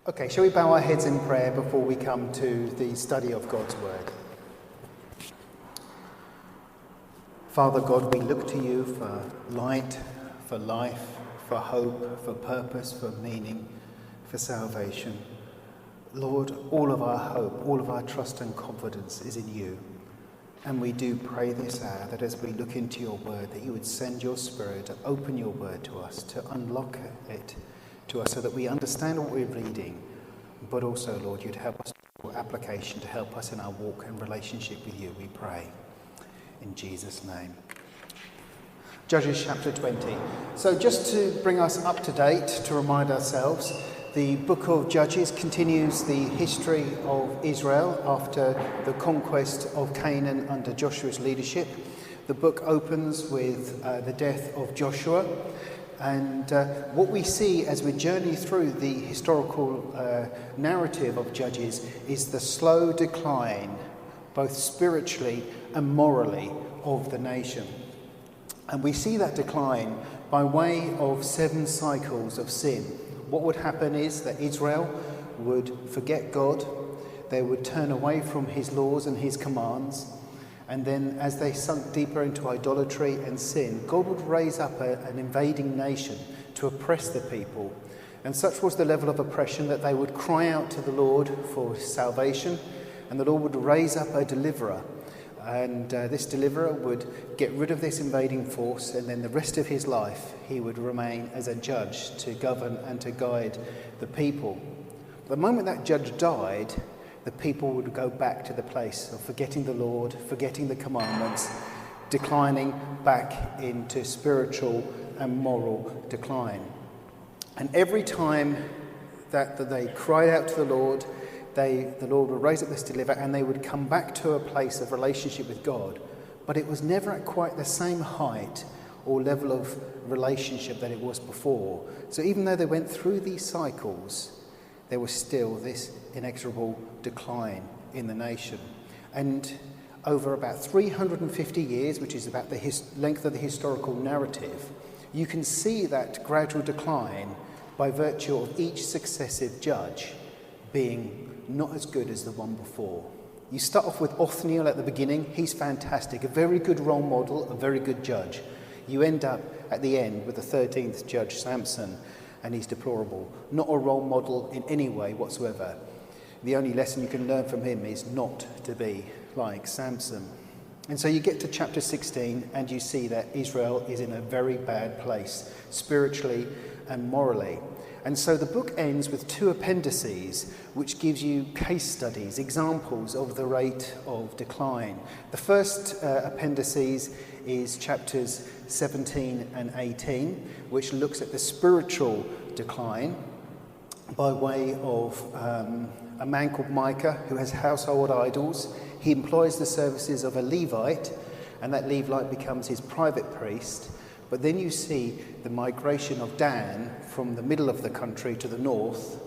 Okay, shall we bow our heads in prayer before we come to the study of God's Word? Father God, we look to you for light, for life, for hope, for purpose, for meaning, for salvation. Lord, all of our hope, all of our trust and confidence is in you. And we do pray this hour that as we look into your word, that you would send your Spirit to open your word to us, to unlock it to us so that we understand what we're reading, but also, Lord, you'd help us with application to help us in our walk and relationship with you, we pray. In Jesus' name. Judges chapter 20. So just to bring us up to date, to remind ourselves, the book of Judges continues the history of Israel after the conquest of Canaan under Joshua's leadership. The book opens with the death of Joshua. And what we see as we journey through the historical narrative of Judges is the slow decline, both spiritually and morally, of the nation. And we see that decline by way of 7 cycles of sin. What would happen is that Israel would forget God, they would turn away from his laws and his commands, and then as they sunk deeper into idolatry and sin, God would raise up an invading nation to oppress the people. And such was the level of oppression that they would cry out to the Lord for salvation, and the Lord would raise up a deliverer. And this deliverer would get rid of this invading force, and then the rest of his life he would remain as a judge to govern and to guide the people. The moment that judge died, the people would go back to the place of forgetting the Lord, forgetting the commandments, declining back into spiritual and moral decline. And every time that they cried out to the Lord, the Lord would raise up this deliverer and they would come back to a place of relationship with God. But it was never at quite the same height or level of relationship that it was before. So even though they went through these cycles, there was still this inexorable decline in the nation. And over about 350 years, which is about the length of the historical narrative, you can see that gradual decline by virtue of each successive judge being not as good as the one before. You start off with Othniel at the beginning. He's fantastic, a very good role model, a very good judge. You end up at the end with the 13th judge, Samson, and he's deplorable. Not a role model in any way whatsoever. The only lesson you can learn from him is not to be like Samson. And so you get to chapter 16 and you see that Israel is in a very bad place, spiritually and morally. And so the book ends with 2 appendices, which gives you case studies, examples of the rate of decline. The first appendices is chapters 17 and 18, which looks at the spiritual decline by way of a man called Micah who has household idols. He employs the services of a Levite, and that Levite becomes his private priest. But then you see the migration of Dan from the middle of the country to the north,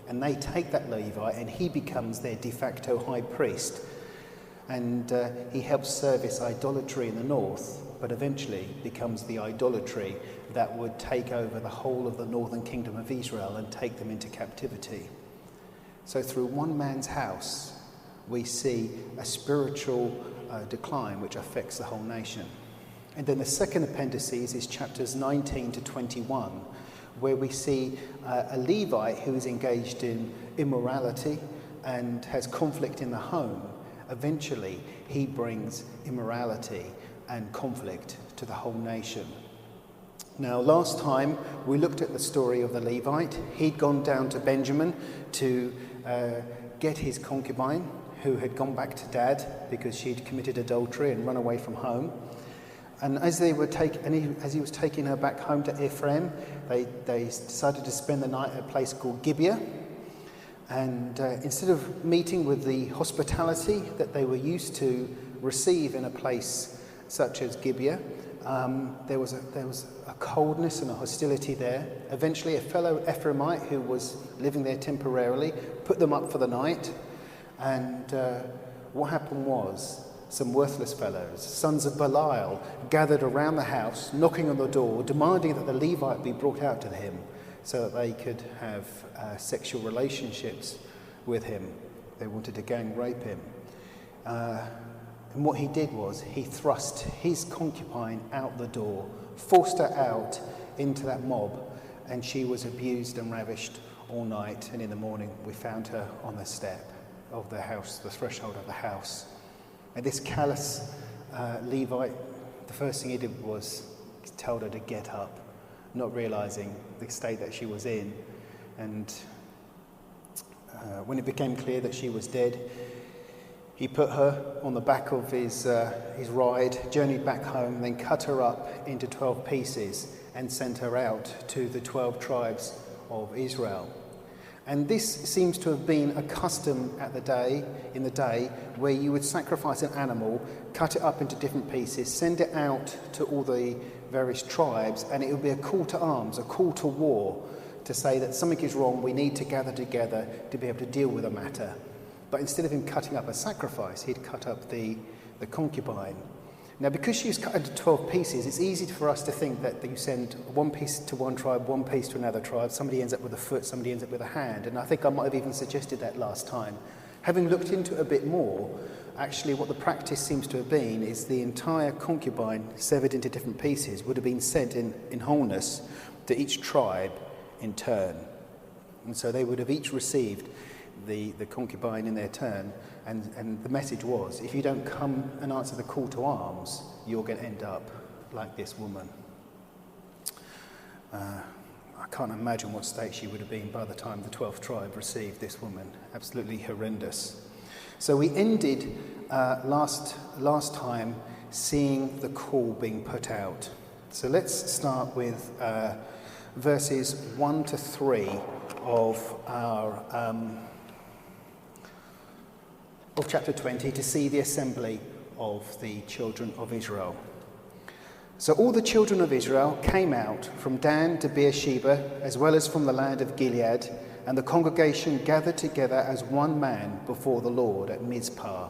and they take that Levite and he becomes their de facto high priest. And he helps service idolatry in the north, but eventually becomes the idolatry that would take over the whole of the northern kingdom of Israel and take them into captivity. So through one man's house, we see a spiritual decline which affects the whole nation. And then the second appendices is chapters 19 to 21, where we see a Levite who is engaged in immorality and has conflict in the home. Eventually, he brings immorality and conflict to the whole nation. Now, last time we looked at the story of the Levite. He'd gone down to Benjamin to get his concubine, who had gone back to dad because she'd committed adultery and run away from home. And as he was taking her back home to Ephraim, they decided to spend the night at a place called Gibeah. And instead of meeting with the hospitality that they were used to receive in a place such as Gibeah, there was a coldness and a hostility there. Eventually, a fellow Ephraimite who was living there temporarily put them up for the night. And what happened was, some worthless fellows, sons of Belial, gathered around the house, knocking on the door, demanding that the Levite be brought out to him. so that they could have sexual relationships with him. They wanted to gang rape him. And what he did was he thrust his concubine out the door, forced her out into that mob, and she was abused and ravished all night. And in the morning we found her on the step of the house, the threshold of the house. And this callous Levite, the first thing he did was told her to get up, not realizing the state that she was in. And when it became clear that she was dead, he put her on the back of his ride, journeyed back home, then cut her up into 12 pieces and sent her out to the 12 tribes of Israel. And this seems to have been a custom in the day where you would sacrifice an animal, cut it up into different pieces, send it out to all the various tribes, and it would be a call to arms, a call to war, to say that something is wrong, we need to gather together to be able to deal with a matter. But instead of him cutting up a sacrifice, he'd cut up the concubine. Now, because she was cut into 12 pieces, it's easy for us to think that you send one piece to one tribe, one piece to another tribe, somebody ends up with a foot, somebody ends up with a hand, and I think I might have even suggested that last time. Having looked into it a bit more, actually what the practice seems to have been is the entire concubine, severed into different pieces, would have been sent in wholeness to each tribe in turn. And so they would have each received the concubine in their turn, and the message was, if you don't come and answer the call to arms, you're going to end up like this woman. I can't imagine what state she would have been by the time the 12th tribe received this woman. Absolutely horrendous. So we ended last time seeing the call being put out. So let's start with verses 1 to 3 of our of chapter 20 to see the assembly of the children of Israel. So all the children of Israel came out from Dan to Beersheba, as well as from the land of Gilead, and the congregation gathered together as one man before the Lord at Mizpah.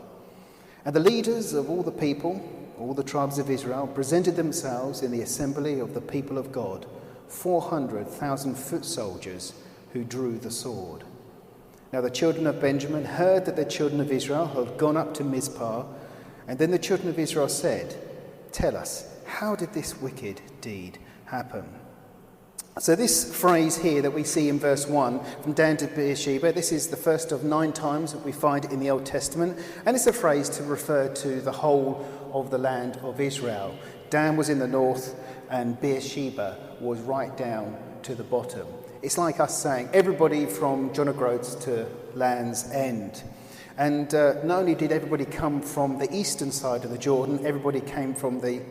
And the leaders of all the people, all the tribes of Israel, presented themselves in the assembly of the people of God, 400,000 foot soldiers who drew the sword. Now the children of Benjamin heard that the children of Israel had gone up to Mizpah, and then the children of Israel said, "Tell us, how did this wicked deed happen?" So this phrase here that we see in verse 1, from Dan to Beersheba, this is the first of 9 times that we find it in the Old Testament, and it's a phrase to refer to the whole of the land of Israel. Dan was in the north, and Beersheba was right down to the bottom. It's like us saying everybody from John O'Groats to Land's End. And not only did everybody come from the eastern side of the Jordan, everybody came from the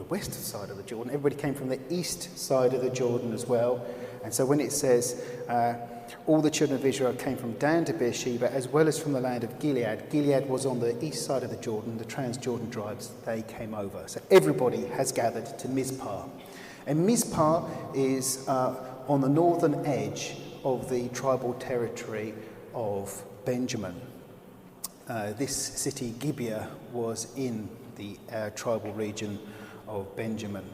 western side of the Jordan, everybody came from the east side of the Jordan as well. And so when it says all the children of Israel came from Dan to Beersheba, as well as from the land of Gilead, Gilead was on the east side of the Jordan, the Transjordan tribes, they came over. So everybody has gathered to Mizpah. And Mizpah is on the northern edge of the tribal territory of Benjamin. This city, Gibeah, was in the tribal region of Benjamin.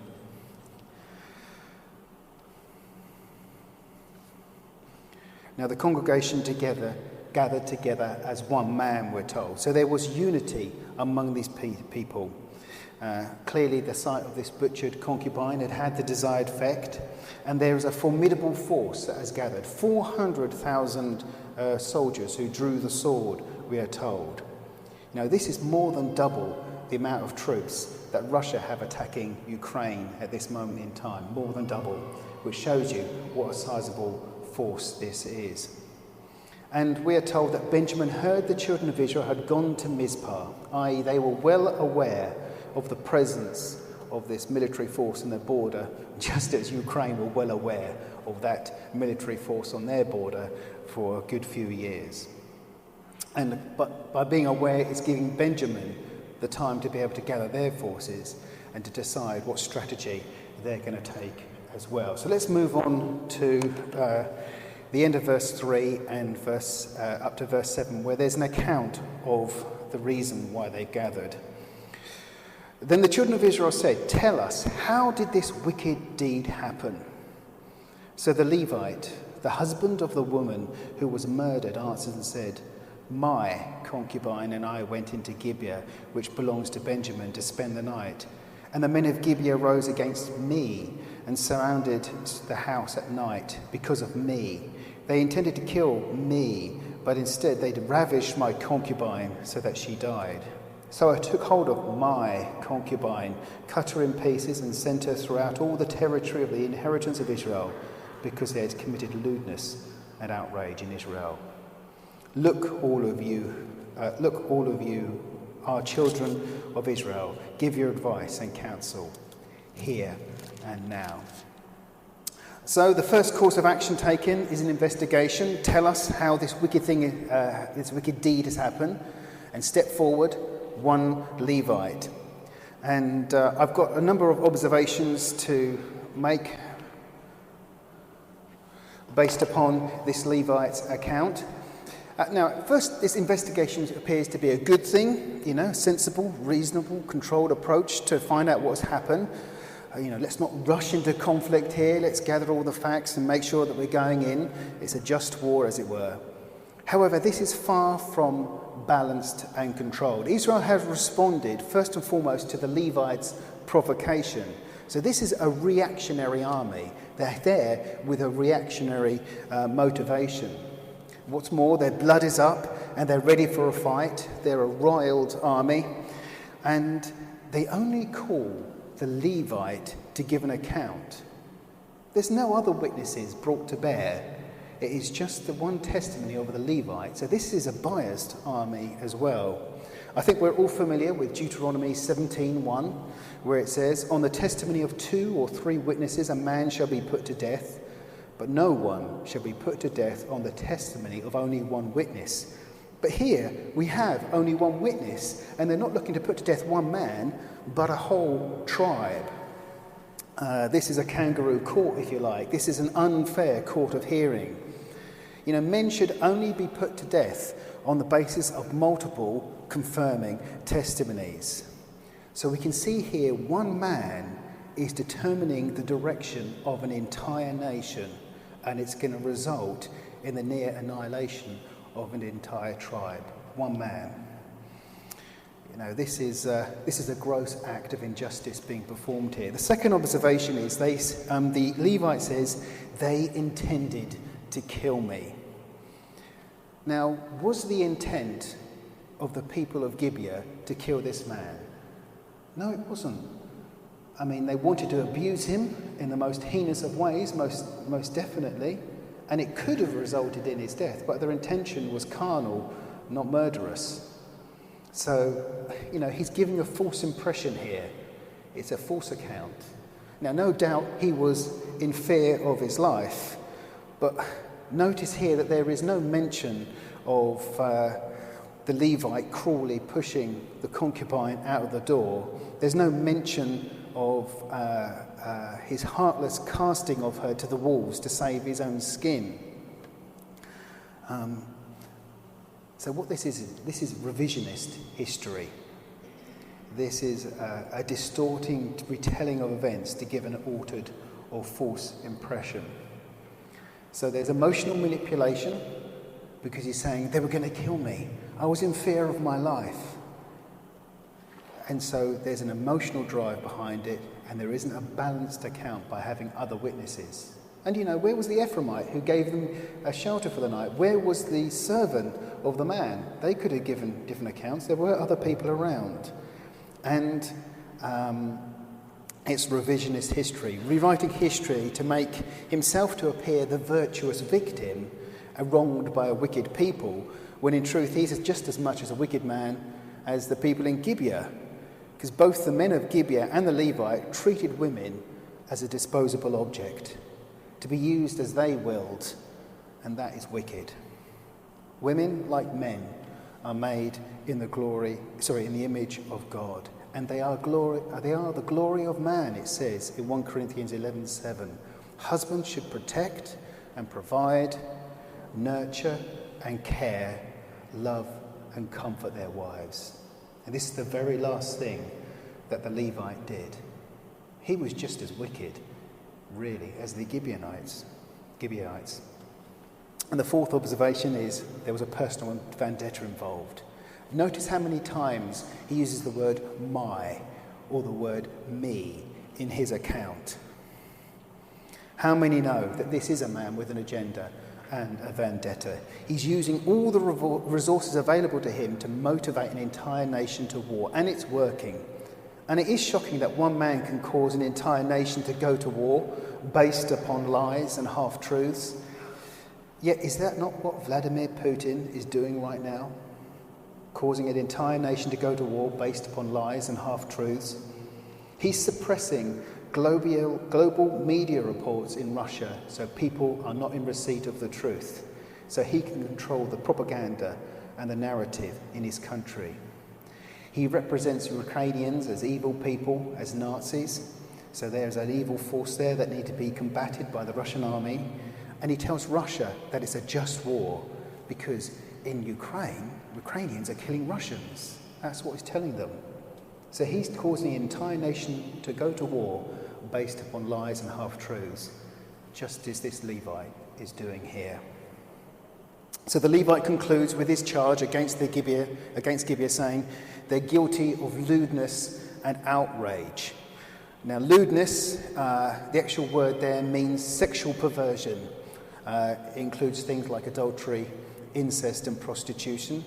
Now the congregation gathered together as one man, we're told. So there was unity among these people. Clearly the sight of this butchered concubine had the desired effect, and there is a formidable force that has gathered. 400,000 soldiers who drew the sword, we are told. Now this is more than double the amount of troops that Russia have attacking Ukraine at this moment in time. More than double, which shows you what a sizable force this is. And we are told that Benjamin heard the children of Israel had gone to Mizpah, i.e. they were well aware of the presence of this military force on their border, just as Ukraine were well aware of that military force on their border for a good few years. But by being aware, it's giving Benjamin the time to be able to gather their forces and to decide what strategy they're going to take as well. So let's move on to the end of verse 3 and up to verse 7, where there's an account of the reason why they gathered. Then the children of Israel said, "Tell us, how did this wicked deed happen?" So the Levite, the husband of the woman who was murdered, answered and said, my concubine and I went into Gibeah, which belongs to Benjamin, to spend the night. And the men of Gibeah rose against me and surrounded the house at night because of me. They intended to kill me, but instead they ravished my concubine so that she died. So I took hold of my concubine, cut her in pieces, and sent her throughout all the territory of the inheritance of Israel, because they had committed lewdness and outrage in Israel. Look, all of you, are children of Israel. Give your advice and counsel here and now. So the first course of action taken is an investigation. Tell us how this wicked thing, this wicked deed has happened, and step forward one Levite. And I've got a number of observations to make based upon this Levite's account. Now, at first, this investigation appears to be a good thing, sensible, reasonable, controlled approach to find out what's happened. Let's not rush into conflict here. Let's gather all the facts and make sure that we're going in. It's a just war, as it were. However, this is far from balanced and controlled. Israel has responded, first and foremost, to the Levites' provocation. So this is a reactionary army. They're there with a reactionary motivation. What's more, their blood is up and they're ready for a fight. They're a riled army, and they only call the Levite to give an account. There's no other witnesses brought to bear. It is just the one testimony of the Levite. So this is a biased army as well. I think we're all familiar with Deuteronomy 17:1, where it says, on the testimony of 2 or 3 witnesses a man shall be put to death, but no one shall be put to death on the testimony of only one witness. But here we have only one witness, and they're not looking to put to death one man, but a whole tribe. This is a kangaroo court, if you like. This is an unfair court of hearing. Men should only be put to death on the basis of multiple confirming testimonies. So we can see here one man is determining the direction of an entire nation, and it's going to result in the near annihilation of an entire tribe. One man. This is a gross act of injustice being performed here. The second observation is the Levite says they intended to kill me. Now, was the intent of the people of Gibeah to kill this man? No, it wasn't. They wanted to abuse him in the most heinous of ways, most definitely, and it could have resulted in his death, but their intention was carnal, not murderous. So, he's giving a false impression here. It's a false account. Now, no doubt he was in fear of his life, but notice here that there is no mention of the Levite cruelly pushing the concubine out of the door. There's no mention of his heartless casting of her to the wolves to save his own skin. So what this is revisionist history. This is a distorting retelling of events to give an altered or false impression. So there's emotional manipulation, because he's saying they were going to kill me. I was in fear of my life. And so there's an emotional drive behind it, and there isn't a balanced account by having other witnesses. And where was the Ephraimite who gave them a shelter for the night? Where was the servant of the man? They could have given different accounts. There were other people around. And it's revisionist history, rewriting history to make himself to appear the virtuous victim wronged by a wicked people, when in truth he's just as much as a wicked man as the people in Gibeah. Because both the men of Gibeah and the Levite treated women as a disposable object, to be used as they willed, and that is wicked. Women, like men, are made in the image of God, and they are the glory of man, it says in 1 Corinthians 11:7. Husbands should protect and provide, nurture and care, love and comfort their wives. And this is the very last thing that the Levite did. He was just as wicked, really, as the Gibeonites. Gibeahites. And the fourth observation is there was a personal vendetta involved. Notice how many times he uses the word my or the word me in his account. How many know that this is a man with an agenda and a vendetta? He's using all the resources available to him to motivate an entire nation to war, and it's working. And it is shocking that one man can cause an entire nation to go to war based upon lies and half-truths. Yet is that not what Vladimir Putin is doing right now? Causing an entire nation to go to war based upon lies and half-truths? He's suppressing global media reports in Russia so people are not in receipt of the truth, so he can control the propaganda and the narrative in his country. He represents Ukrainians as evil people, as Nazis, so there's an evil force there that need to be combated by the Russian army, and he tells Russia that it's a just war because in Ukraine, Ukrainians are killing Russians. That's what he's telling them. So he's causing the entire nation to go to war based upon lies and half-truths, just as this Levite is doing here. So the Levite concludes with his charge against Gibeah, saying they're guilty of lewdness and outrage. Now, lewdness, the actual word there means sexual perversion. It includes things like adultery, incest and prostitution.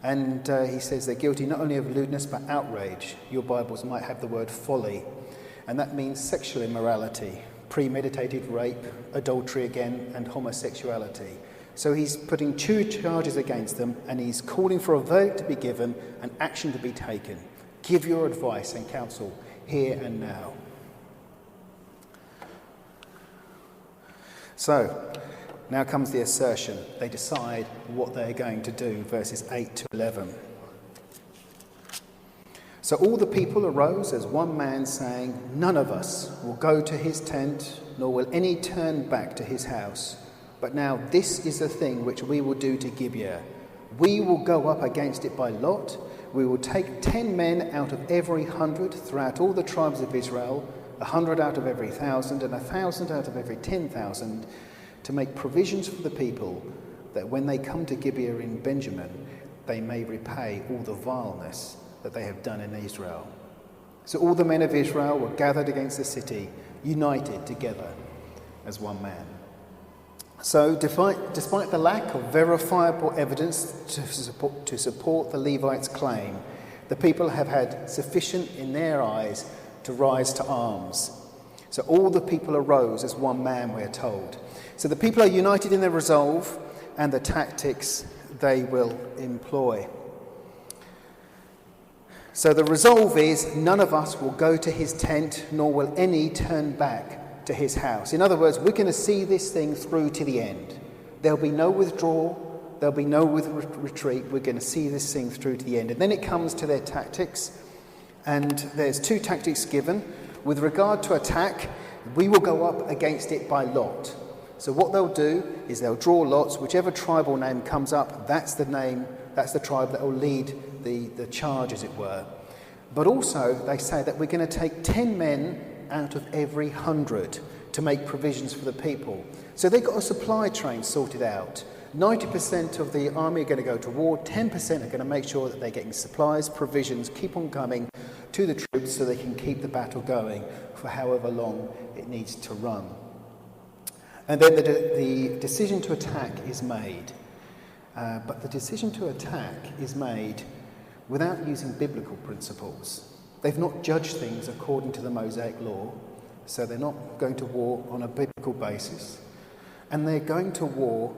And he says they're guilty not only of lewdness but outrage. Your Bibles might have the word folly. And that means sexual immorality, premeditated rape, adultery again, and homosexuality. So he's putting two charges against them, and he's calling for a verdict to be given and action to be taken. Give your advice and counsel here and now. So, now comes the assertion. They decide what they're going to do, verses 8 to 11. So all the people arose as one man, saying, "None of us will go to his tent, nor will any turn back to his house. But now this is the thing which we will do to Gibeah. We will go up against it by lot. We will take 10 men out of every 100 throughout all the tribes of Israel, 100 out of every 1,000, and 1,000 out of every 10,000, to make provisions for the people, that when they come to Gibeah in Benjamin, they may repay all the vileness that they have done in Israel." So all the men of Israel were gathered against the city, united together as one man. So despite the lack of verifiable evidence to support the Levites' claim, the people have had sufficient in their eyes to rise to arms. So all the people arose as one man, we're told. So the people are united in their resolve and the tactics they will employ. So the resolve is, none of us will go to his tent, nor will any turn back to his house. In other words, we're going to see this thing through to the end. There'll be no withdrawal, there'll be no retreat. We're going to see this thing through to the end. And then it comes to their tactics, and there's two tactics given. With regard to attack, we will go up against it by lot. So what they'll do is they'll draw lots. Whichever tribal name comes up, that's the name, that's the tribe that will lead the charge, as it were. But also, they say that we're going to take 10 men out of every 100 to make provisions for the people. So they've got a supply train sorted out. 90% of the army are going to go to war, 10% are going to make sure that they're getting supplies, provisions, keep on coming to the troops so they can keep the battle going for however long it needs to run. And then the decision to attack is made. But the decision to attack is made without using biblical principles. They've not judged things according to the Mosaic law, so they're not going to war on a biblical basis. And they're going to war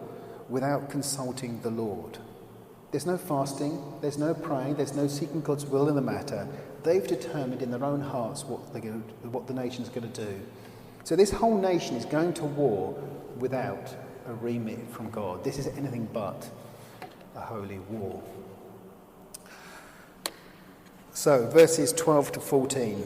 without consulting the Lord. There's no fasting, there's no praying, there's no seeking God's will in the matter. They've determined in their own hearts what the nation's going to do. So this whole nation is going to war without a remit from God. This is anything but a holy war. So, verses 12 to 14.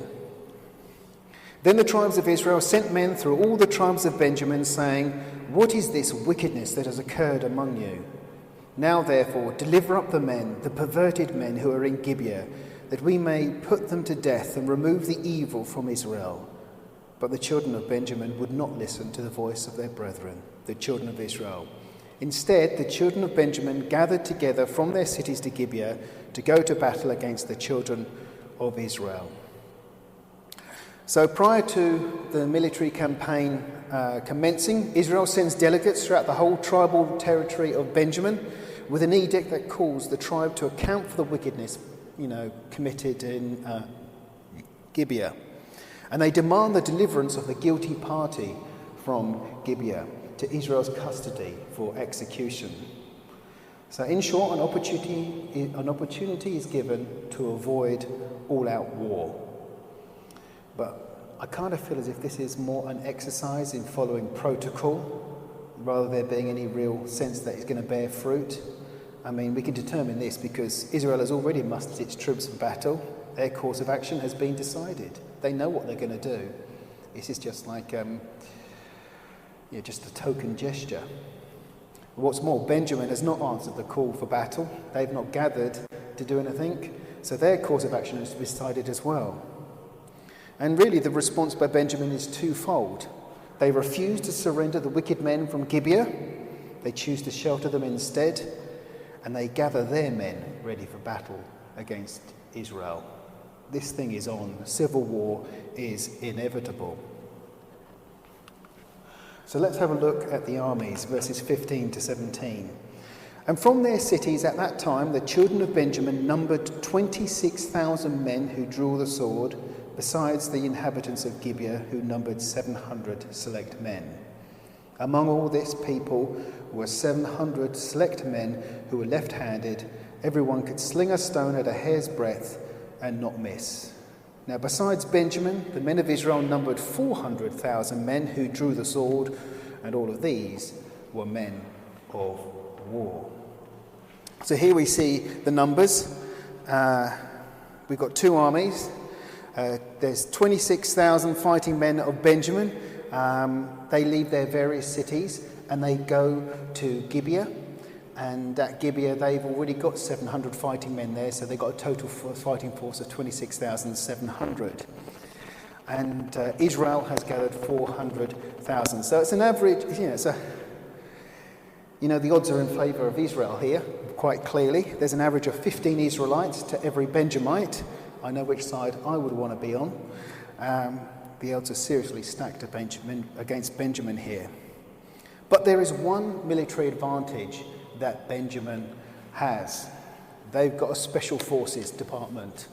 Then the tribes of Israel sent men through all the tribes of Benjamin, saying, "What is this wickedness that has occurred among you? Now, therefore, deliver up the men, the perverted men who are in Gibeah, that we may put them to death and remove the evil from Israel." But the children of Benjamin would not listen to the voice of their brethren. the children of Israel. Instead, the children of Benjamin gathered together from their cities to Gibeah to go to battle against the children of Israel. So prior to the military campaign commencing, Israel sends delegates throughout the whole tribal territory of Benjamin with an edict that calls the tribe to account for the wickedness, committed in Gibeah. And they demand the deliverance of the guilty party from Gibeah to Israel's custody for execution. So in short, an opportunity is given to avoid all-out war. But I kind of feel as if this is more an exercise in following protocol, rather than there being any real sense that it's going to bear fruit. I mean, we can determine this because Israel has already mustered its troops for battle. Their course of action has been decided. They know what they're going to do. This is just like, just a token gesture. What's more, Benjamin has not answered the call for battle. They've not gathered to do anything. So their course of action has been decided as well. And really the response by Benjamin is twofold. They refuse to surrender the wicked men from Gibeah. They choose to shelter them instead. And they gather their men ready for battle against Israel. This thing is on. Civil war is inevitable. So let's have a look at the armies, verses 15 to 17. And from their cities at that time, the children of Benjamin numbered 26,000 men who drew the sword, besides the inhabitants of Gibeah, who numbered 700 select men. Among all this people were 700 select men who were left-handed. Everyone could sling a stone at a hair's breadth and not miss. Now, besides Benjamin, the men of Israel numbered 400,000 men who drew the sword, and all of these were men of war. So here we see the numbers. We've got two armies. There's 26,000 fighting men of Benjamin. They leave their various cities and they go to Gibeah. And at Gibeah, they've already got 700 fighting men there, so they've got a total fighting force of 26,700. And Israel has gathered 400,000. So it's an average, the odds are in favour of Israel here, quite clearly. There's an average of 15 Israelites to every Benjamite. I know which side I would want to be on. The odds are seriously stacked against Benjamin here. But there is one military advantage that Benjamin has. They've got a special forces department.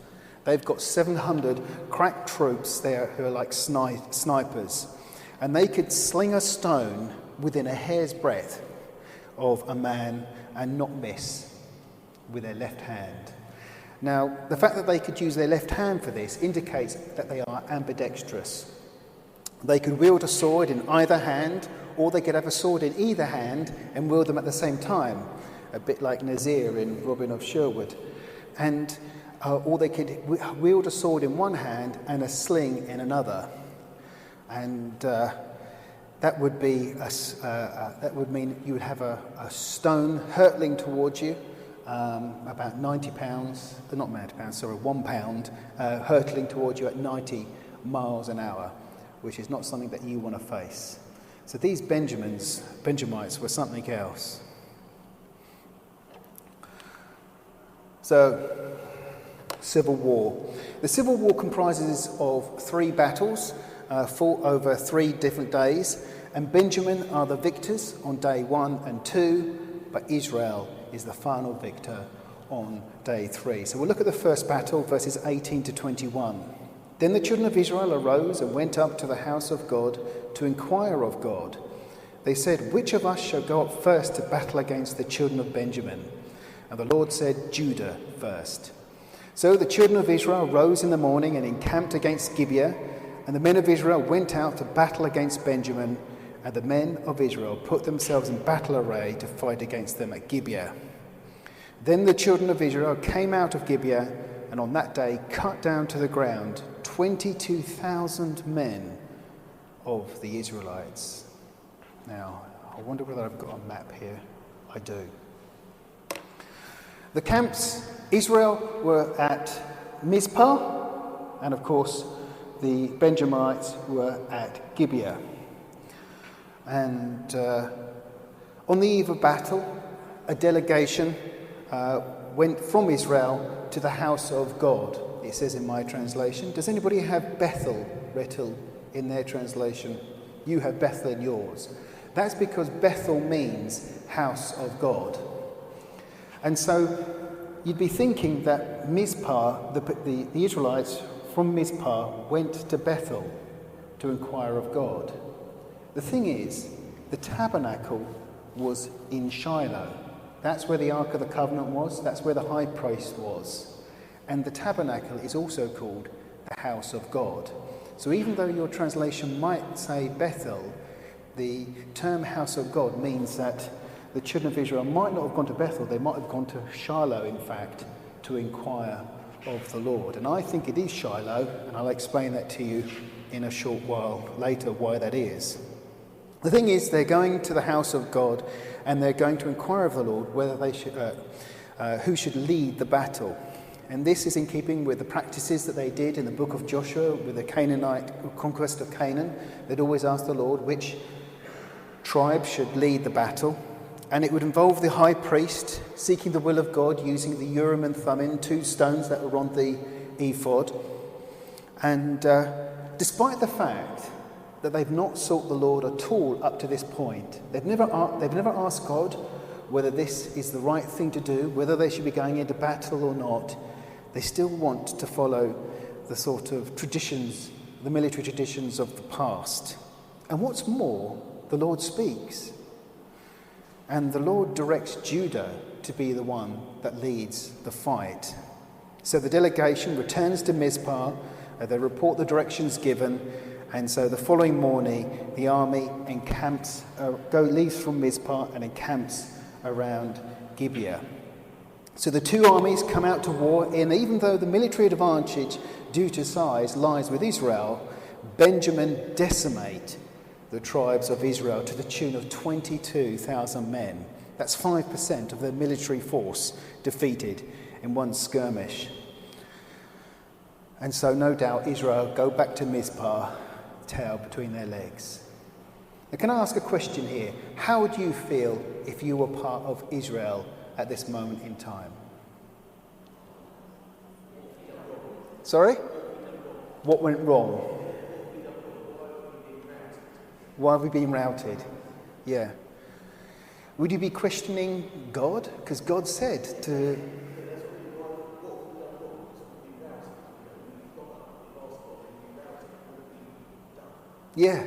They've got 700 crack troops there who are like snipers. And they could sling a stone within a hair's breadth of a man and not miss with their left hand. Now, the fact that they could use their left hand for this indicates that they are ambidextrous. They could wield a sword in either hand, or they could have a sword in either hand and wield them at the same time, a bit like Nazir in Robin of Sherwood. Or they could wield a sword in one hand and a sling in another. And that would mean you would have a stone hurtling towards you, about 90 pounds, not 90 pounds, sorry, 1 pound, hurtling towards you at 90 miles an hour, which is not something that you want to face. So these Benjamites were something else. So, civil war. The civil war comprises of 3 battles fought over 3 different days, and Benjamin are the victors on day 1 and 2, but Israel is the final victor on day 3. So we'll look at the first battle, verses 18 to 21. Then the children of Israel arose and went up to the house of God to inquire of God. They said, "Which of us shall go up first to battle against the children of Benjamin?" And the Lord said, "Judah first." So the children of Israel rose in the morning and encamped against Gibeah, and the men of Israel went out to battle against Benjamin, and the men of Israel put themselves in battle array to fight against them at Gibeah. Then the children of Israel came out of Gibeah, and on that day cut down to the ground 22,000 men of the Israelites. Now, I wonder whether I've got a map here. I do. The camps, Israel were at Mizpah, and of course the Benjamites were at Gibeah. And on the eve of battle, a delegation went from Israel to the house of God, it says in my translation. Does anybody have Bethel in their translation? You have Bethel in yours. That's because Bethel means house of God. And so you'd be thinking that Mizpah, the Israelites from Mizpah went to Bethel to inquire of God. The thing is, the tabernacle was in Shiloh. That's where the Ark of the Covenant was. That's where the high priest was. And the tabernacle is also called the house of God. So even though your translation might say Bethel, the term house of God means that the children of Israel might not have gone to Bethel. They might have gone to Shiloh, in fact, to inquire of the Lord. And I think it is Shiloh, and I'll explain that to you in a short while later why that is. The thing is, they're going to the house of God, and they're going to inquire of the Lord whether they should, who should lead the battle. And this is in keeping with the practices that they did in the book of Joshua with the Canaanite conquest of Canaan. They'd always ask the Lord which tribe should lead the battle. And it would involve the high priest seeking the will of God using the Urim and Thummim, 2 stones that were on the ephod. And despite the fact that they've not sought the Lord at all up to this point, they've never asked God whether this is the right thing to do, whether they should be going into battle or not, they still want to follow the sort of traditions, the military traditions of the past. And what's more, the Lord speaks. And the Lord directs Judah to be the one that leads the fight. So the delegation returns to Mizpah, they report the directions given, and so the following morning the army leaves from Mizpah and encamps around Gibeah. So the two armies come out to war, and even though the military advantage due to size lies with Israel, Benjamin decimate the tribes of Israel to the tune of 22,000 men. That's 5% of their military force defeated in one skirmish. And so no doubt Israel go back to Mizpah, tail between their legs. Now, can I ask a question here? How would you feel if you were part of Israel at this moment in time? Sorry? What went wrong? Why have we been routed? Yeah. Would you be questioning God? Because God said to... Yeah.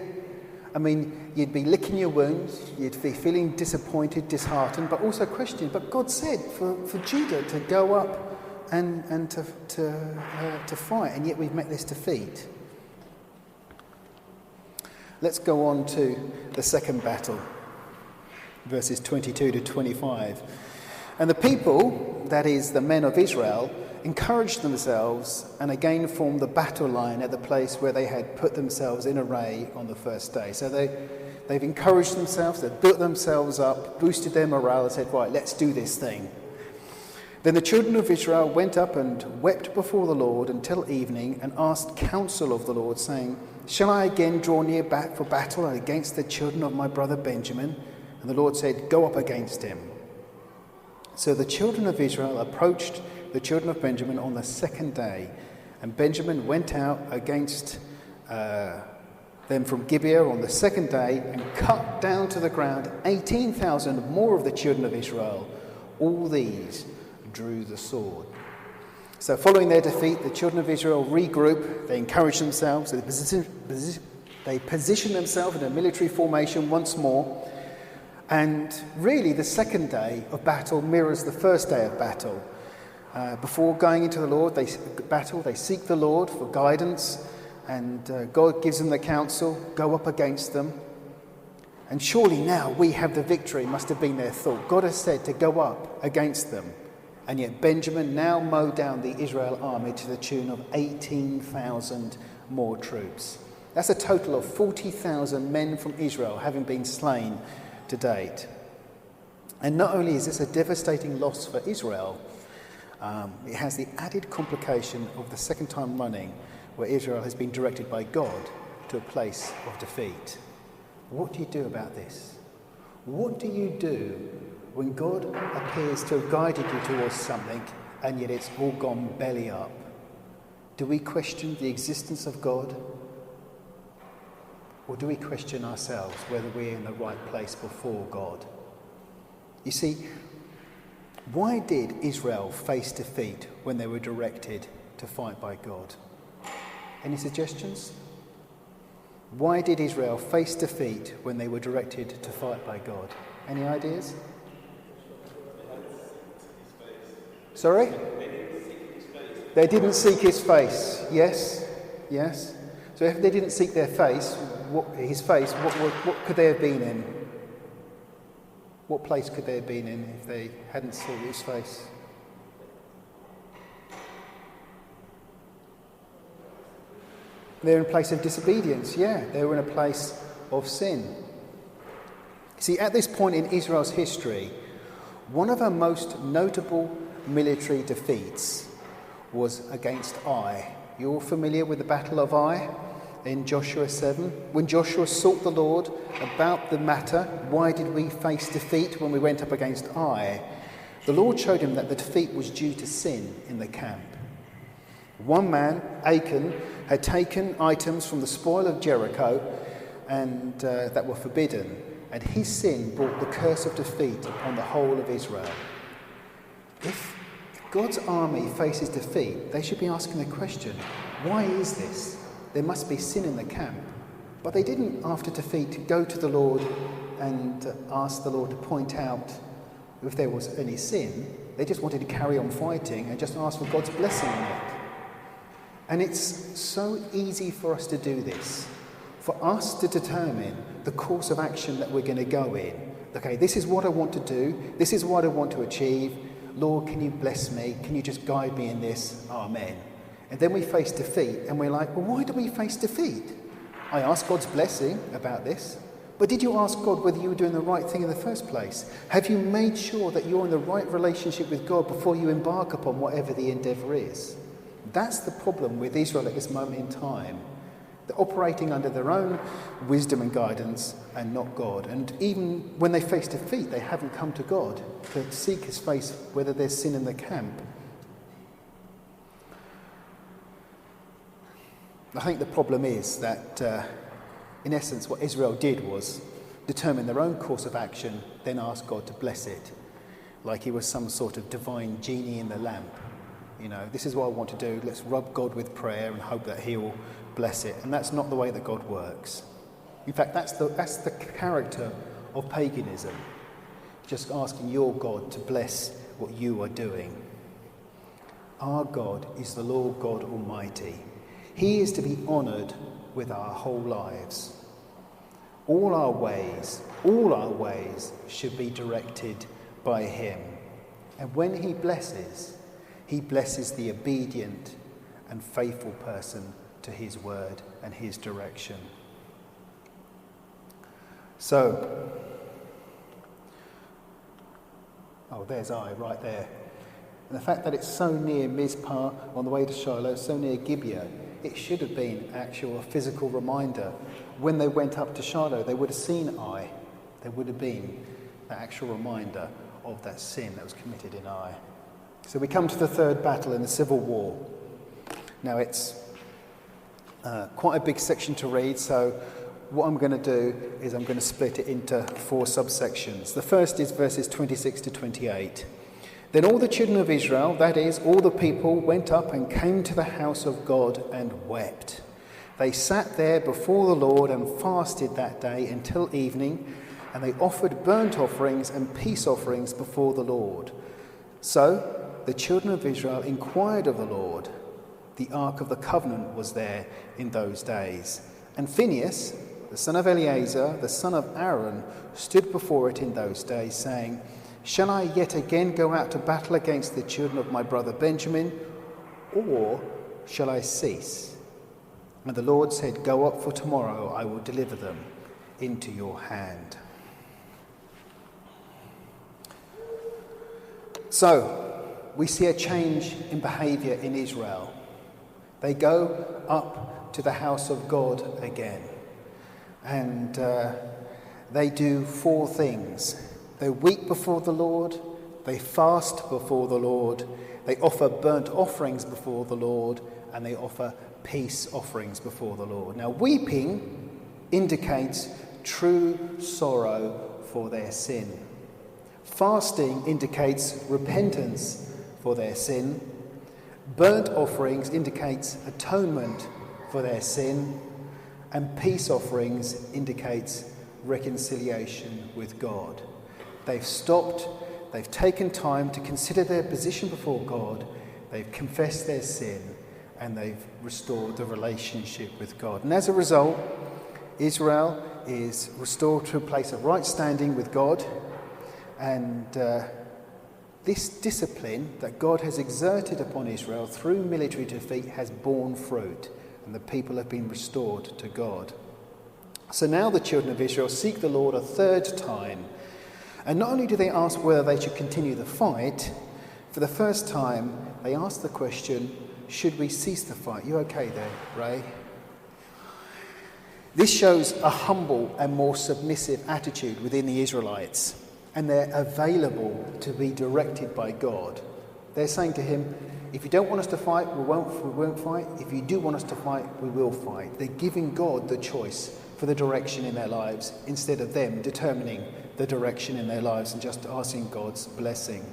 I mean, you'd be licking your wounds, you'd be feeling disappointed, disheartened, but also questioning. But God said for Judah to go up and to fight, and yet we've met this defeat. Let's go on to the second battle, verses 22 to 25. And the people, that is the men of Israel, encouraged themselves and again formed the battle line at the place where they had put themselves in array on the first day. So they've encouraged themselves, they've built themselves up, boosted their morale and said, right, let's do this thing. Then the children of Israel went up and wept before the Lord until evening and asked counsel of the Lord, saying, shall I again draw near back for battle against the children of my brother Benjamin? And the Lord said, go up against him. So the children of Israel approached the children of Benjamin on the second day, and Benjamin went out against them from Gibeah on the second day and cut down to the ground 18,000 more of the children of Israel. All these drew the sword. So following their defeat, the children of Israel regroup, they encourage themselves, they position themselves in a military formation once more. And really the second day of battle mirrors the first day of battle. Before going into the Lord, they seek the Lord for guidance, and God gives them the counsel, go up against them. And surely now we have the victory, must have been their thought. God has said to go up against them. And yet Benjamin now mowed down the Israel army to the tune of 18,000 more troops. That's a total of 40,000 men from Israel having been slain to date. And not only is this a devastating loss for Israel, it has the added complication of the second time running where Israel has been directed by God to a place of defeat. what do you do about this? What do you do when God appears to have guided you towards something and yet it's all gone belly up? Do we question the existence of God? Or do we question ourselves whether we're in the right place before God? You see, why did Israel face defeat when they were directed to fight by God? Any suggestions? Why did Israel face defeat when they were directed to fight by God? Any ideas? Sorry? They didn't seek his face. Yes. So if they didn't seek their face, what could they have been in? What place could they have been in if they hadn't sought his face? They're in a place of disobedience, They were in a place of sin. See, at this point in Israel's history, one of her most notable military defeats was against Ai. You're all familiar with the Battle of Ai in Joshua 7? When Joshua sought the Lord about the matter, why did we face defeat when we went up against Ai? The Lord showed him that the defeat was due to sin in the camp. One man, Achan, had taken items from the spoil of Jericho and that were forbidden, and his sin brought the curse of defeat upon the whole of Israel. If God's army faces defeat, they should be asking the question, why is this? There must be sin in the camp. But they didn't, after defeat, go to the Lord and ask the Lord to point out if there was any sin. They just wanted to carry on fighting and just ask for God's blessing on it. And it's so easy for us to do this, for us to determine the course of action that we're going to go in. Okay, this is what I want to do. This is what I want to achieve. Lord, can you bless me? Can you just guide me in this? Amen. And then we face defeat and we're like, well, why do we face defeat? I asked God's blessing about this, but did you ask God whether you were doing the right thing in the first place? Have you made sure that you're in the right relationship with God before you embark upon whatever the endeavour is? That's the problem with Israel at this moment in time. They're operating under their own wisdom and guidance and not God. And even when they face defeat, they haven't come to God to seek his face whether there's sin in the camp. I think the problem is that, in essence, what Israel did was determine their own course of action, then ask God to bless it, like he was some sort of divine genie in the lamp. You know, this is what I want to do. Let's rub God with prayer and hope that he will bless it. And that's not the way that God works. In fact, that's the character of paganism. Just asking your God to bless what you are doing. Our God is the Lord God Almighty. He is to be honoured with our whole lives. All our ways should be directed by him. And when he blesses the obedient and faithful person to his word and his direction. So, there's Ai right there. And the fact that it's so near Mizpah on the way to Shiloh, so near Gibeah, it should have been a physical reminder. When they went up to Shiloh, they would have seen Ai. There would have been an actual reminder of that sin that was committed in Ai. So we come to the third battle in the Civil War. Now it's quite a big section to read, so what I'm going to do is I'm going to split it into 4 subsections. The first is verses 26 to 28. Then all the children of Israel, that is, all the people, went up and came to the house of God and wept. They sat there before the Lord and fasted that day until evening, and they offered burnt offerings and peace offerings before the Lord. So the children of Israel inquired of the Lord. The ark of the covenant was there in those days. And Phinehas, the son of Eleazar, the son of Aaron, stood before it in those days, saying, Shall I yet again go out to battle against the children of my brother Benjamin, or shall I cease? And the Lord said, Go up, for tomorrow I will deliver them into your hand. So, we see a change in behaviour in Israel. They go up to the house of God again. And they do 4 things. They weep before the Lord, they fast before the Lord, they offer burnt offerings before the Lord, and they offer peace offerings before the Lord. Now, weeping indicates true sorrow for their sin. Fasting indicates repentance for their sin. Burnt offerings indicates atonement for their sin. And peace offerings indicates reconciliation with God. They've stopped, they've taken time to consider their position before God, they've confessed their sin, and they've restored the relationship with God. And as a result, Israel is restored to a place of right standing with God, and this discipline that God has exerted upon Israel through military defeat has borne fruit, and the people have been restored to God. So now the children of Israel seek the Lord a 3rd time, and not only do they ask whether they should continue the fight, for the first time they ask the question, should we cease the fight? You okay there, Ray? This shows a humble and more submissive attitude within the Israelites, and they're available to be directed by God. They're saying to him, if you don't want us to fight, we won't fight. If you do want us to fight, we will fight. They're giving God the choice for the direction in their lives instead of them determining the direction in their lives and just asking God's blessing.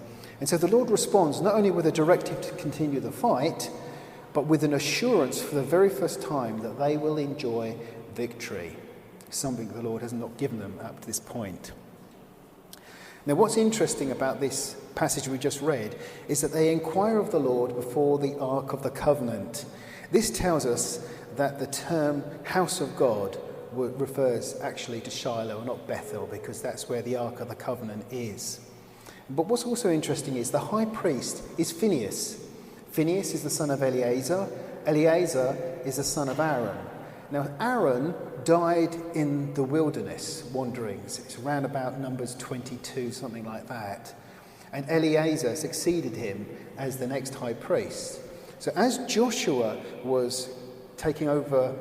And so the Lord responds not only with a directive to continue the fight, but with an assurance for the very first time that they will enjoy victory, something the Lord has not given them up to this point. Now, what's interesting about this passage we just read is that they inquire of the Lord before the Ark of the Covenant. This tells us that the term house of God refers actually to Shiloh, not Bethel, because that's where the Ark of the Covenant is. But what's also interesting is the high priest is Phinehas. Phinehas is the son of Eleazar. Eleazar is the son of Aaron. Now, Aaron died in the wilderness wanderings. It's around about Numbers 22, something like that. And Eleazar succeeded him as the next high priest. So as Joshua was taking over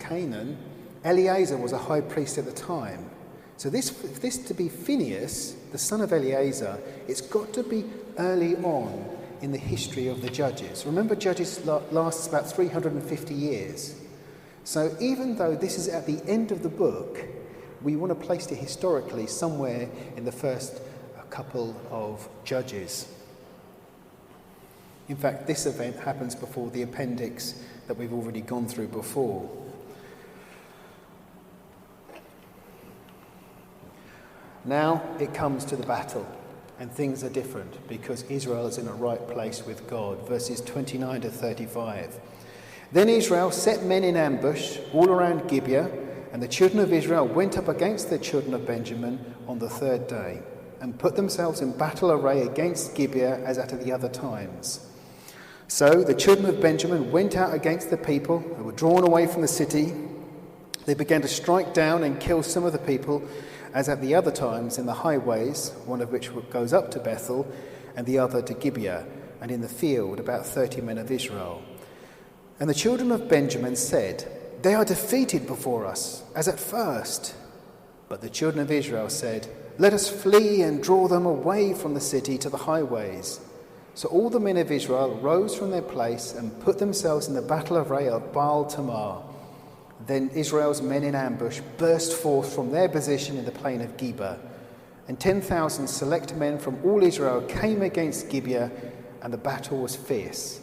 Canaan, Eleazar was a high priest at the time. So this to be Phinehas, the son of Eleazar, it's got to be early on in the history of the Judges. Remember, Judges lasts about 350 years. So even though this is at the end of the book, we want to place it historically somewhere in the first couple of Judges. In fact, this event happens before the appendix that we've already gone through before. Now it comes to the battle, and things are different because Israel is in a right place with God. Verses 29 to 35. Then Israel set men in ambush all around Gibeah, and the children of Israel went up against the children of Benjamin on the 3rd day, and put themselves in battle array against Gibeah as at the other times. So the children of Benjamin went out against the people who were drawn away from the city. They began to strike down and kill some of the people, as at the other times in the highways, one of which goes up to Bethel, and the other to Gibeah, and in the field about 30 men of Israel. And the children of Benjamin said, "They are defeated before us, as at first." But the children of Israel said, "Let us flee and draw them away from the city to the highways." So all the men of Israel rose from their place and put themselves in the battle array of Baal Tamar. Then Israel's men in ambush burst forth from their position in the plain of Gibeah, and 10,000 select men from all Israel came against Gibeah, and the battle was fierce.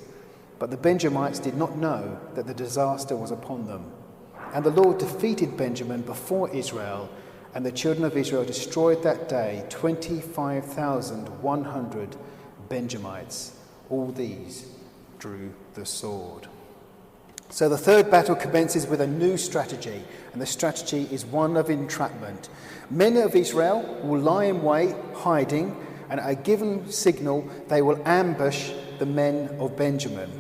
But the Benjamites did not know that the disaster was upon them. And the Lord defeated Benjamin before Israel, and the children of Israel destroyed that day 25,100 Benjamites. All these drew the sword. So the 3rd battle commences with a new strategy, and the strategy is one of entrapment. Men of Israel will lie in wait, hiding, and at a given signal they will ambush the men of Benjamin.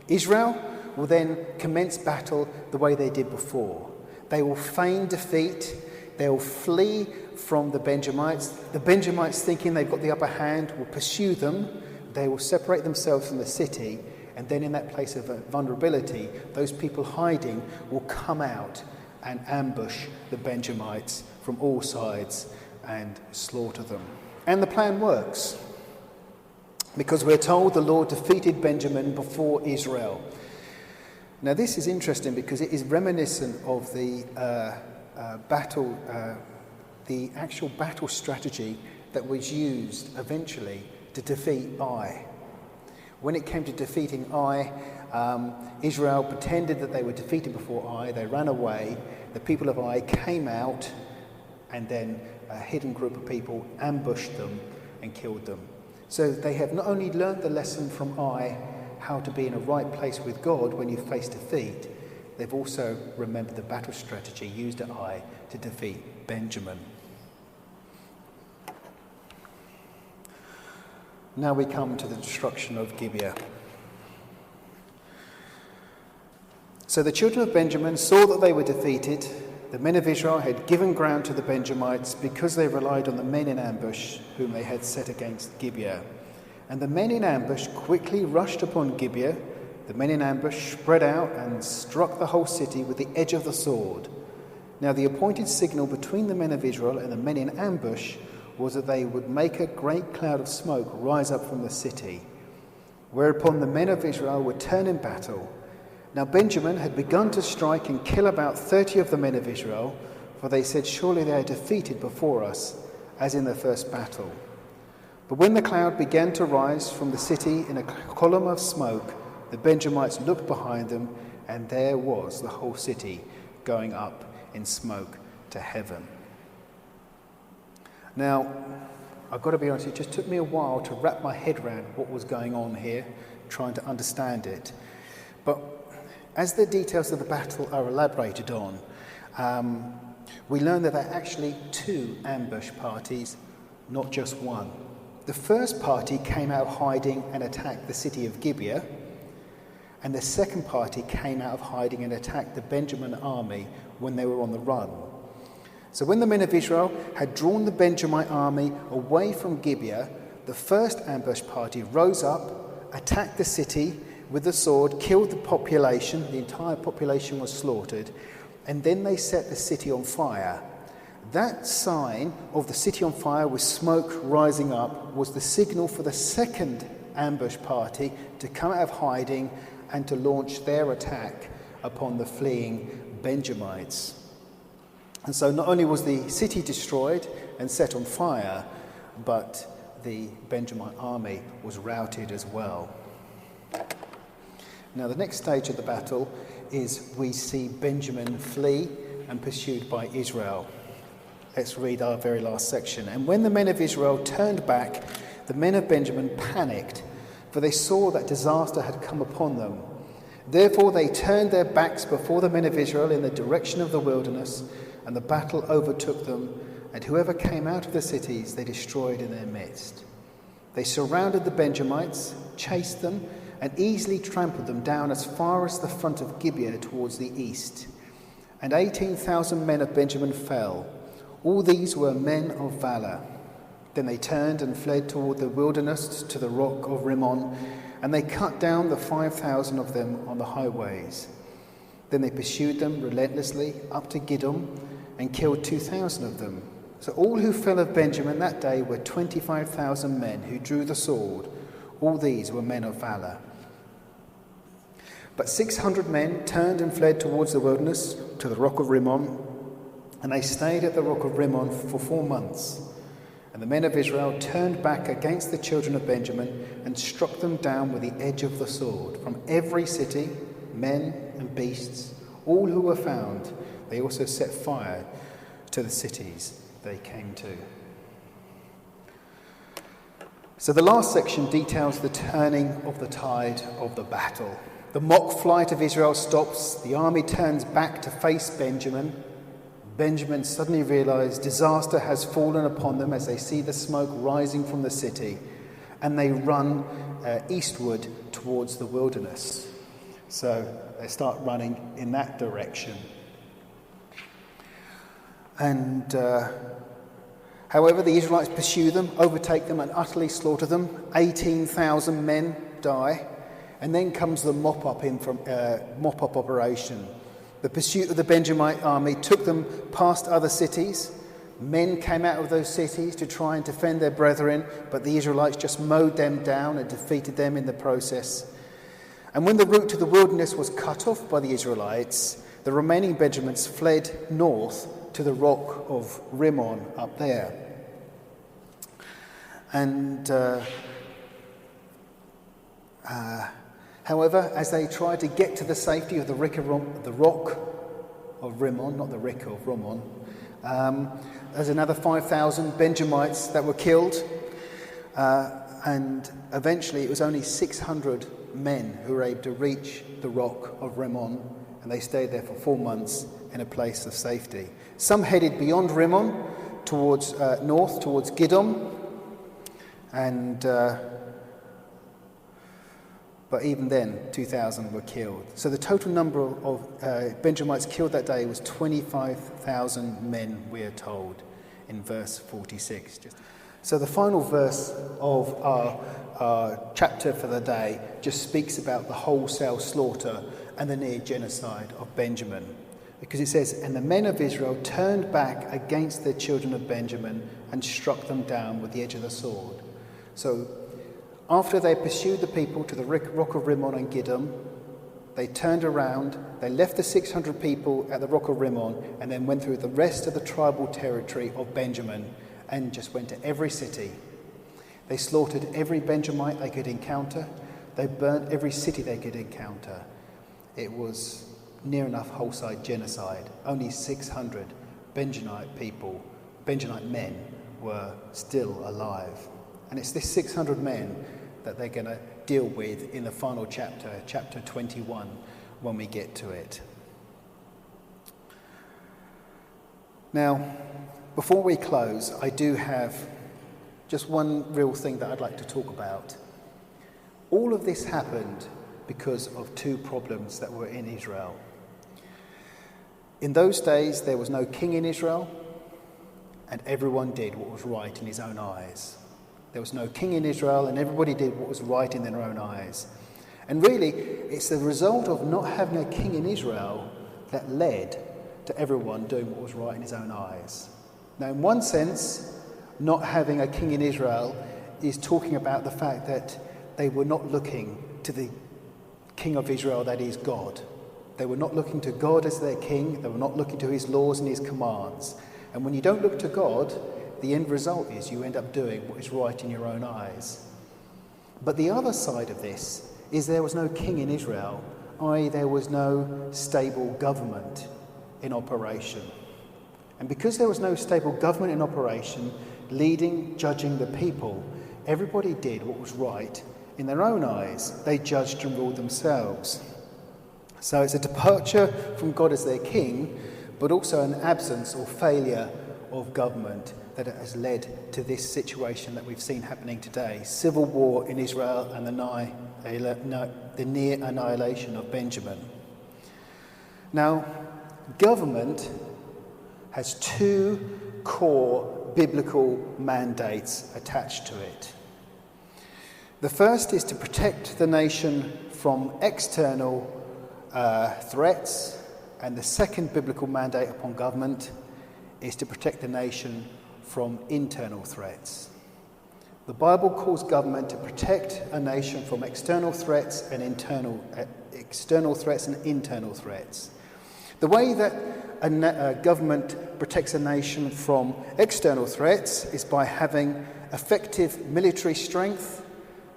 Israel will then commence battle the way they did before. They will feign defeat. They will flee from the Benjamites. The Benjamites, thinking they've got the upper hand, will pursue them. They will separate themselves from the city, and then in that place of vulnerability, those people hiding will come out and ambush the Benjamites from all sides and slaughter them. And the plan works, because we're told the Lord defeated Benjamin before Israel. Now this is interesting because it is reminiscent of the actual battle strategy that was used eventually to defeat Ai. When it came to defeating Ai, Israel pretended that they were defeated before Ai. They ran away. The people of Ai came out, and then a hidden group of people ambushed them and killed them. So they have not only learned the lesson from Ai, how to be in a right place with God when you face defeat, they've also remembered the battle strategy used at Ai to defeat Benjamin. Now we come to the destruction of Gibeah. So the children of Benjamin saw that they were defeated. The men of Israel had given ground to the Benjamites because they relied on the men in ambush whom they had set against Gibeah. And the men in ambush quickly rushed upon Gibeah. The men in ambush spread out and struck the whole city with the edge of the sword. Now the appointed signal between the men of Israel and the men in ambush was that they would make a great cloud of smoke rise up from the city, whereupon the men of Israel would turn in battle. Now Benjamin had begun to strike and kill about 30 of the men of Israel, for they said, "Surely they are defeated before us, as in the first battle." But when the cloud began to rise from the city in a column of smoke, the Benjamites looked behind them, and there was the whole city going up in smoke to heaven. Now, I've got to be honest, it just took me a while to wrap my head around what was going on here, trying to understand it. But as the details of the battle are elaborated on, we learn that there are actually two ambush parties, not just one. The first party came out of hiding and attacked the city of Gibeah, and the second party came out of hiding and attacked the Benjamin army when they were on the run. So when the men of Israel had drawn the Benjamite army away from Gibeah, the first ambush party rose up, attacked the city with the sword, killed the population, the entire population was slaughtered, and then they set the city on fire. That sign of the city on fire with smoke rising up was the signal for the second ambush party to come out of hiding and to launch their attack upon the fleeing Benjamites. And so not only was the city destroyed and set on fire, but the Benjamite army was routed as well. Now the next stage of the battle is we see Benjamin flee and pursued by Israel. Let's read our very last section. And when the men of Israel turned back, the men of Benjamin panicked, for they saw that disaster had come upon them. Therefore they turned their backs before the men of Israel in the direction of the wilderness, and the battle overtook them, and whoever came out of the cities they destroyed in their midst. They surrounded the Benjamites, chased them, and easily trampled them down as far as the front of Gibeah towards the east. And 18,000 men of Benjamin fell. All these were men of valour. Then they turned and fled toward the wilderness to the rock of Rimmon, and they cut down the 5,000 of them on the highways. Then they pursued them relentlessly up to Gidom and killed 2,000 of them. So all who fell of Benjamin that day were 25,000 men who drew the sword. All these were men of valour. But 600 men turned and fled towards the wilderness to the rock of Rimmon, and they stayed at the rock of Rimmon for 4 months. And the men of Israel turned back against the children of Benjamin and struck them down with the edge of the sword. From every city, men and beasts, all who were found, they also set fire to the cities they came to. So the last section details the turning of the tide of the battle. The mock flight of Israel stops. The army turns back to face Benjamin. Benjamin suddenly realized disaster has fallen upon them as they see the smoke rising from the city, and they run eastward towards the wilderness. So they start running in that direction. And however, the Israelites pursue them, overtake them, and utterly slaughter them. 18,000 men die. And then comes the mop-up operation. The pursuit of the Benjamite army took them past other cities. Men came out of those cities to try and defend their brethren, but the Israelites just mowed them down and defeated them in the process. And when the route to the wilderness was cut off by the Israelites, the remaining Benjamites fled north to the rock of Rimmon up there. And however, as they tried to get to the safety of the rock of Rimmon, not the Rick of Rimmon, there's another 5,000 Benjamites that were killed, and eventually it was only 600 men who were able to reach the rock of Rimmon, and they stayed there for 4 months in a place of safety. Some headed beyond Rimmon towards north, towards Gidom, and but even then 2,000 were killed. So the total number of Benjamites killed that day was 25,000 men, we are told, in verse 46. So the final verse of our chapter for the day just speaks about the wholesale slaughter and the near genocide of Benjamin. Because it says, "And the men of Israel turned back against the children of Benjamin and struck them down with the edge of the sword." So after they pursued the people to the rock of Rimmon and Gidom, they turned around, they left the 600 people at the rock of Rimmon, and then went through the rest of the tribal territory of Benjamin and just went to every city. They slaughtered every Benjamite they could encounter. They burnt every city they could encounter. It was near enough wholesale genocide. Only 600 Benjamite men were still alive. And it's this 600 men that they're going to deal with in the final chapter, chapter 21, when we get to it. Now, before we close, I do have just one real thing that I'd like to talk about. All of this happened because of two problems that were in Israel. In those days, there was no king in Israel, and everyone did what was right in his own eyes. There was no king in Israel, and everybody did what was right in their own eyes. And really, it's the result of not having a king in Israel that led to everyone doing what was right in his own eyes. Now, in one sense, not having a king in Israel is talking about the fact that they were not looking to the king of Israel, that is God. They were not looking to God as their king. They were not looking to his laws and his commands. And when you don't look to God, the end result is you end up doing what is right in your own eyes. But the other side of this is there was no king in Israel, i.e. there was no stable government in operation. And because there was no stable government in operation, leading, judging the people, everybody did what was right in their own eyes. They judged and ruled themselves. So it's a departure from God as their king, but also an absence or failure of government that has led to this situation that we've seen happening today. Civil war in Israel and the near annihilation of Benjamin. Now, government has two core biblical mandates attached to it. The first is to protect the nation from external threats, and the second biblical mandate upon government is to protect the nation from internal threats. The Bible calls government to protect a nation from external threats and external threats and internal threats. The way that a government protects a nation from external threats is by having effective military strength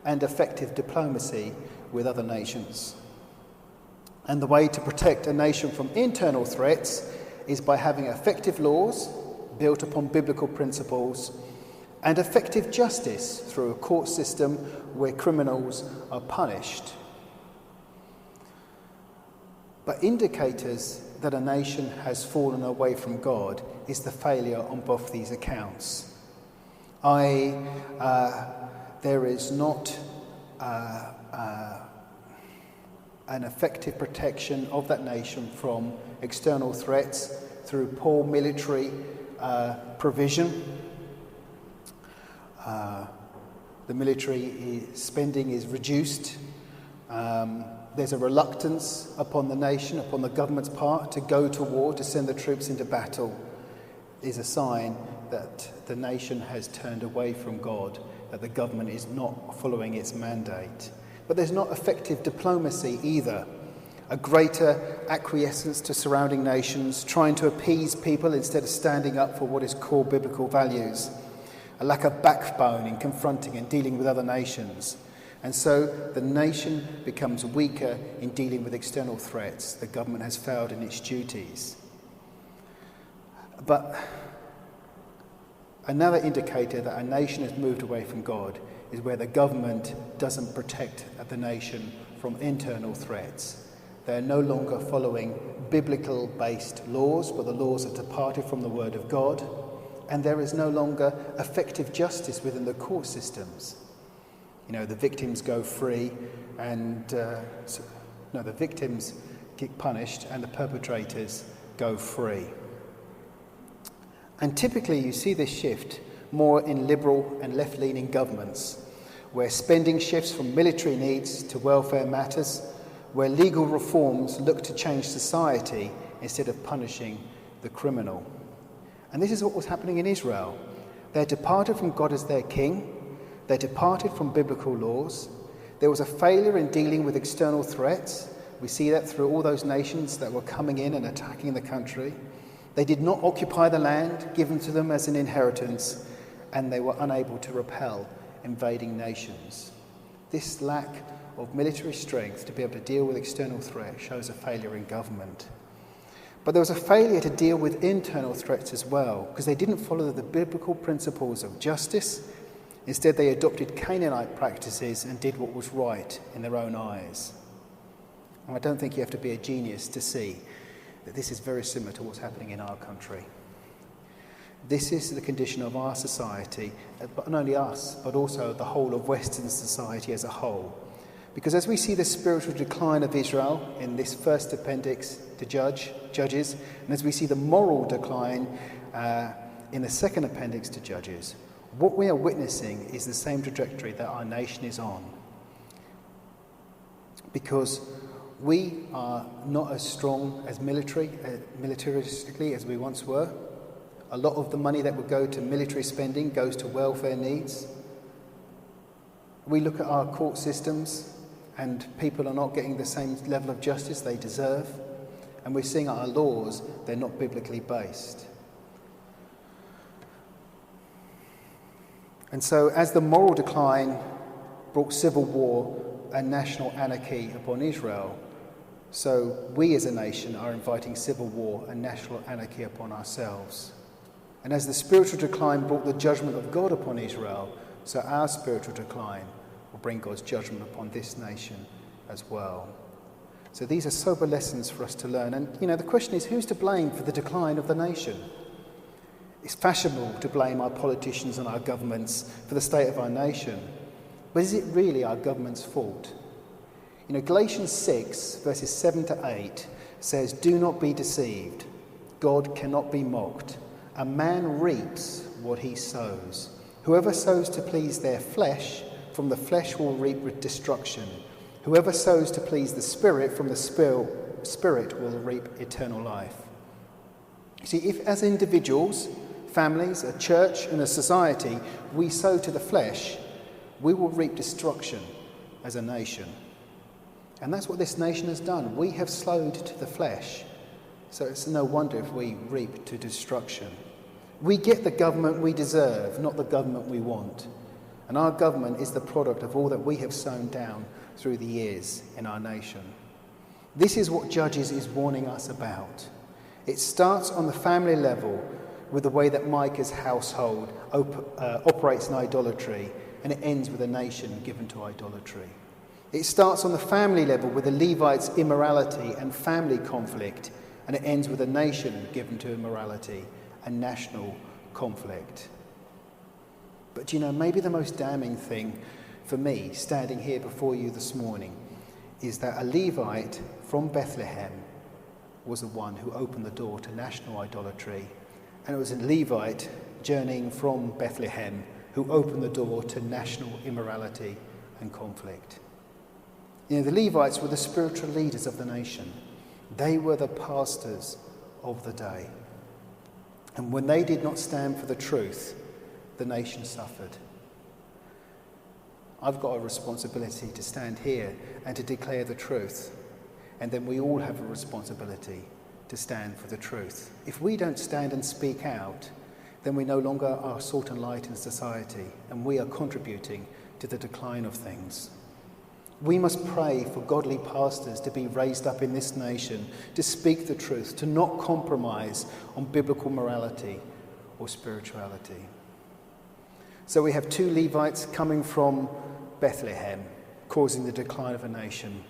and effective diplomacy with other nations. And the way to protect a nation from internal threats is by having effective laws built upon biblical principles and effective justice through a court system where criminals are punished. But indicators that a nation has fallen away from God is the failure on both these accounts. There is not an effective protection of that nation from external threats through poor military provision. The military spending is reduced. There's a reluctance upon the nation, upon the government's part, to go to war, to send the troops into battle, is a sign that the nation has turned away from God, that the government is not following its mandate. But there's not effective diplomacy either. A greater acquiescence to surrounding nations, trying to appease people instead of standing up for what is core biblical values. A lack of backbone in confronting and dealing with other nations. And so the nation becomes weaker in dealing with external threats. The government has failed in its duties. But another indicator that a nation has moved away from God is where the government doesn't protect the nation from internal threats. They're no longer following biblical-based laws, but the laws have departed from the Word of God, and there is no longer effective justice within the court systems. The victims go free, and the victims get punished, and the perpetrators go free. And typically you see this shift more in liberal and left-leaning governments, where spending shifts from military needs to welfare matters, where legal reforms look to change society instead of punishing the criminal. And this is what was happening in Israel. They departed from God as their king. They departed from biblical laws. There was a failure in dealing with external threats. We see that through all those nations that were coming in and attacking the country. They did not occupy the land given to them as an inheritance, and they were unable to repel invading nations. This lack of military strength to be able to deal with external threats shows a failure in government. But there was a failure to deal with internal threats as well, because they didn't follow the biblical principles of justice. Instead, they adopted Canaanite practices and did what was right in their own eyes. And I don't think you have to be a genius to see that this is very similar to what's happening in our country. This is the condition of our society, but not only us, but also the whole of Western society as a whole. Because as we see the spiritual decline of Israel in this first appendix to Judges, and as we see the moral decline in the second appendix to Judges, what we are witnessing is the same trajectory that our nation is on. Because we are not as strong as militaristically as we once were. A lot of the money that would go to military spending goes to welfare needs. We look at our court systems and people are not getting the same level of justice they deserve. And we're seeing our laws, they're not biblically based. And so as the moral decline brought civil war and national anarchy upon Israel, so we as a nation are inviting civil war and national anarchy upon ourselves. And as the spiritual decline brought the judgment of God upon Israel, so our spiritual decline will bring God's judgment upon this nation as well. So these are sober lessons for us to learn. And, the question is, who's to blame for the decline of the nation? It's fashionable to blame our politicians and our governments for the state of our nation. But is it really our government's fault? Galatians 6, verses 7 to 8 says, "Do not be deceived. God cannot be mocked. A man reaps what he sows. Whoever sows to please their flesh, from the flesh will reap destruction. Whoever sows to please the Spirit, from the Spirit will reap eternal life." See, if as individuals, families, a church and a society, we sow to the flesh, we will reap destruction as a nation. And that's what this nation has done. We have sowed to the flesh. So it's no wonder if we reap to destruction. We get the government we deserve, not the government we want. And our government is the product of all that we have sown down through the years in our nation. This is what Judges is warning us about. It starts on the family level with the way that Micah's household operates in idolatry, and it ends with a nation given to idolatry. It starts on the family level with the Levites' immorality and family conflict, and it ends with a nation given to immorality and national conflict. But maybe the most damning thing for me, standing here before you this morning, is that a Levite from Bethlehem was the one who opened the door to national idolatry, and it was a Levite journeying from Bethlehem who opened the door to national immorality and conflict. The Levites were the spiritual leaders of the nation. They were the pastors of the day. And when they did not stand for the truth, the nation suffered. I've got a responsibility to stand here and to declare the truth. And then we all have a responsibility to stand for the truth. If we don't stand and speak out, then we no longer are salt and light in society, and we are contributing to the decline of things. We must pray for godly pastors to be raised up in this nation, to speak the truth, to not compromise on biblical morality or spirituality. So we have 2 Levites coming from Bethlehem, causing the decline of a nation,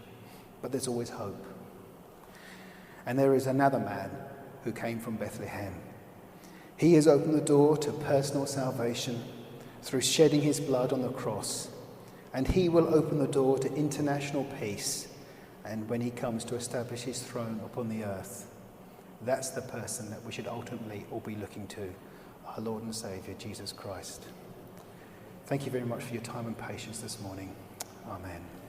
but there's always hope. And there is another man who came from Bethlehem. He has opened the door to personal salvation through shedding his blood on the cross, and he will open the door to international peace, and when he comes to establish his throne upon the earth. That's the person that we should ultimately all be looking to, our Lord and Saviour, Jesus Christ. Thank you very much for your time and patience this morning. Amen.